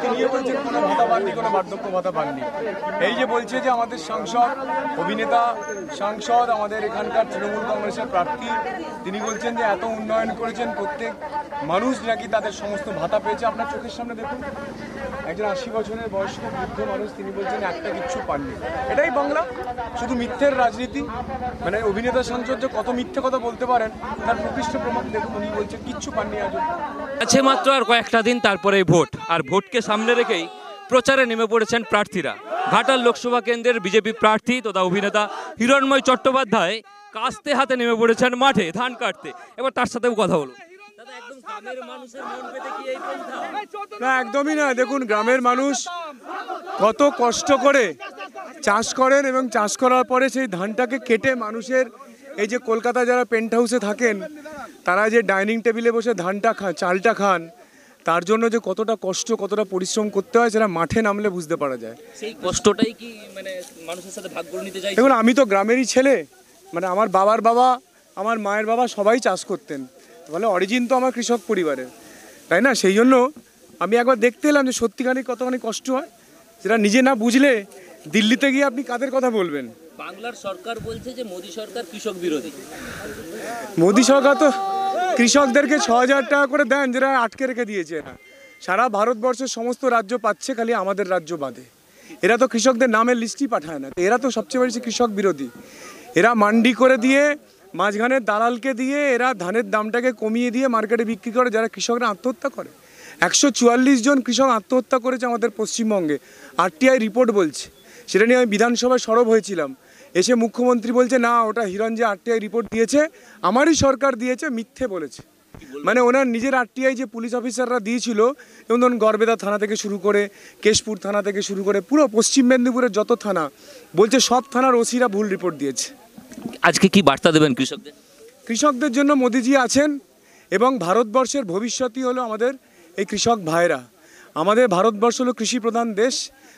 তিনিও বলছেন কোনো ভাতা পাননি, কোনো বার্ধক্য ভাতা পাননি। এই যে বলছে যে আমাদের সাংসদ, অভিনেতা, সাংসদ, আমাদের এখানকার তৃণমূল কংগ্রেসের প্রার্থী, তিনি বলছেন যে এত উন্নয়ন করেছেন, প্রত্যেক মানুষ নাকি তাদের সমস্ত ভাতা পেয়েছে। আপনার চোখের সামনে দেখুন, একজন 80 বছরের বয়স্ক বৃদ্ধ মানুষ, তিনি বলছেন একটা কিচ্ছু পাননি। এটাই বাংলা, শুধু মিথ্যের রাজনীতি। মানে অভিনেতা সাংসদ যে কত মিথ্যে কথা বলতে পারেন তার প্রকৃষ্ট প্রমাণ দেখুন। উনি বলছেন কিচ্ছু পাননি আজ। আছে মাত্র আর কয়েকটা দিন, তারপরেই ভোট। আর ভোটকে সামনে রেখেই প্রচারে নেমে পড়েছেন প্রার্থীরা। ঘাটাল লোকসভা কেন্দ্রের বিজেপি প্রার্থী তথা অভিনেতা হিরণময় চট্টোপাধ্যায় কাস্তে হাতে নেমে পড়েছেন মাঠে ধান কাটতে। এবার তার সাথেও কথা বলুন। না, একদমই না। দেখুন, গ্রামের মানুষ কত কষ্ট করে চাষ করেন এবং চাষ করার পরে সেই ধানটাকে কেটে মানুষের, এই যে কলকাতা যারা পেন্ট হাউসে থাকেন তারা যে ডাইনিং টেবিলে বসে ধানটা খান, চালটা খান, তার জন্য যে কতটা কষ্ট, কতটা পরিশ্রম করতে হয় সেটা মাঠে নামলে বুঝতে পারা যায়। সেই কষ্টটাই কি মানে মানুষের সাথে ভাগ করে নিতে চাই। দেখুন, আমি তো গ্রামেরই ছেলে, মানে আমার বাবার বাবা, আমার মায়ের বাবা সবাই চাষ করতেন, বলে অরিজিন তো আমার কৃষক পরিবারের, তাই না? সেই জন্য আমি একবার দেখতে এলাম যে সত্যিখানি কতখানি কষ্ট হয়, যেটা নিজে না বুঝলে দিল্লিতে গিয়ে আপনি কাদের কথা বলবেন। বাংলার সরকার বলছে যে মোদী সরকার কৃষক বিরোধী। মোদী সরকার তো কৃষকদেরকে 6,000 টাকা করে দেন, যেটা আটকে রেখে দিয়েছে। এরা সারা ভারতবর্ষের সমস্ত রাজ্য পাচ্ছে, খালি আমাদের রাজ্য বাদে। এরা তো কৃষকদের নামের লিস্টই পাঠায় না। এরা তো সবচেয়ে বেশি কৃষক বিরোধী। এরা মান্ডি করে দিয়ে, মাঝখানের দালালকে দিয়ে এরা ধানের দামটাকে কমিয়ে দিয়ে মার্কেটে বিক্রি করে, যারা কৃষকরা আত্মহত্যা করে। 144 জন কৃষক আত্মহত্যা করেছে আমাদের পশ্চিমবঙ্গে, আরটিআই রিপোর্ট বলছে। সেটা নিয়ে আমি বিধানসভায় সরব হয়েছিলাম। এসে মুখ্যমন্ত্রী বলছে না, ওটা হিরণ যে আরটিআই রিপোর্ট দিয়েছে আমারই সরকার দিয়েছে, মিথ্যে বলেছে। মানে ওনার নিজের আরটিআই যে পুলিশ অফিসাররা দিয়েছিল, যেমন ধরুন গড়বেতা থানা থেকে শুরু করে, কেশপুর থানা থেকে শুরু করে, পুরো পশ্চিম মেদিনীপুরের যত থানা, বলছে সব থানার ওসিরা ভুল রিপোর্ট দিয়েছে। আজকে কি বার্তা দেবেন কৃষকদের? কৃষকদের জন্য মোদিজি আছেন এবং ভারতবর্ষের ভবিষ্যৎই হলো আমাদের এই কৃষক ভাইরা। আমাদের ভারতবর্ষ হলো কৃষি প্রধান দেশ,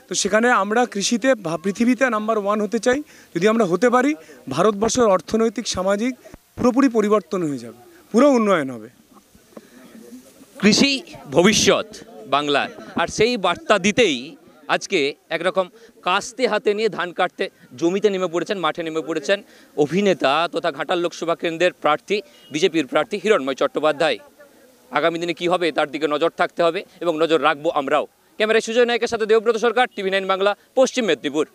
তো সেখানে আমরা কৃষিতে পৃথিবীতে নাম্বার 1 হতে চাই। যদি আমরা হতে পারি, ভারতবর্ষের অর্থনৈতিক সামাজিক পুরোপুরি পরিবর্তন হয়ে যাবে, পুরো উন্নয়ন হবে। কৃষি ভবিষ্যৎ বাংলার, আর সেই বার্তা দিতেই আজকে একরকম কাস্তে হাতে নিয়ে ধান কাটতে জমিতে নেমে পড়েছেন, মাঠে নেমে পড়েছেন অভিনেতা তথা ঘাটাল লোকসভা কেন্দ্রের প্রার্থী, বিজেপির প্রার্থী হিরণময় চট্টোপাধ্যায়। আগামী দিনে কী হবে তার দিকে নজর থাকতে হবে এবং নজর রাখবো আমরাও। ক্যামেরায় সুজয় নায়কের সাথে দেবব্রত সরকার, TV9 বাংলা, পশ্চিম মেদিনীপুর।